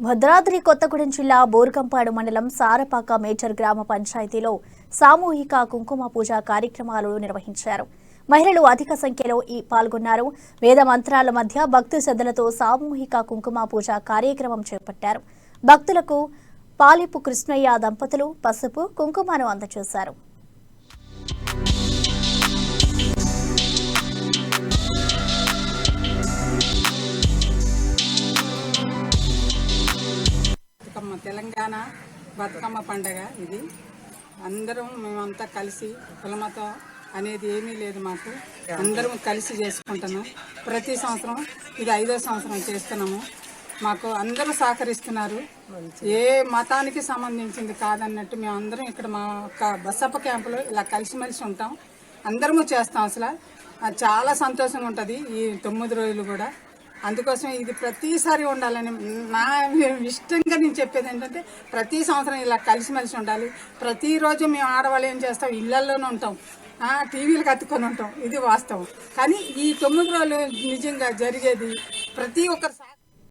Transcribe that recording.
భద్రాద్రి కొత్తగూడెం జిల్లా బోర్గంపాడు మండలం సారపాక మేజర్ గ్రామ పంచాయతీలో సామూహిక కుంకుమ పూజ కార్యక్రమాలు నిర్వహించారు. మహిళలు అధిక సంఖ్యలో పాల్గొన్నారు. వేద మంత్రాల మధ్య భక్తి శ్రద్ధలతో సామూహిక కుంకుమ పూజ కార్యక్రమం చేపట్టారు. భక్తులకు పాలిపు కృష్ణయ్య దంపతులు పసుపు కుంకుమను అందజేశారు. తెలంగాణ బతుకమ్మ పండగ ఇది. అందరం మేమంతా కలిసి కులమత అనేది ఏమీ లేదు, మాకు అందరం కలిసి చేసుకుంటున్నాం. ప్రతి సంవత్సరం ఇది 5వ సంవత్సరం చేస్తున్నాము. మాకు అందరూ సహకరిస్తున్నారు. ఏ మతానికి సంబంధించింది కాదన్నట్టు మేమందరం ఇక్కడ మా బసప్ప క్యాంపులో ఇలా కలిసిమెలిసి ఉంటాం. అందరము చేస్తాం. అసలు చాలా సంతోషంగా ఉంటుంది ఈ 9 రోజులు కూడా. అందుకోసం ఇది ప్రతిసారి ఉండాలని నా ఇష్టంగా నేను చెప్పేది ఏంటంటే, ప్రతి సంవత్సరం ఇలా కలిసిమెలిసి ఉండాలి. ప్రతిరోజు మేము ఆడవాళ్ళు ఏం చేస్తాం, ఇళ్లలోనే ఉంటాం, టీవీలకు అతుక్కొని ఉంటాం. ఇది వాస్తవం. కానీ ఈ 9 రోజులు నిజంగా జరిగేది ప్రతి ఒక్కరు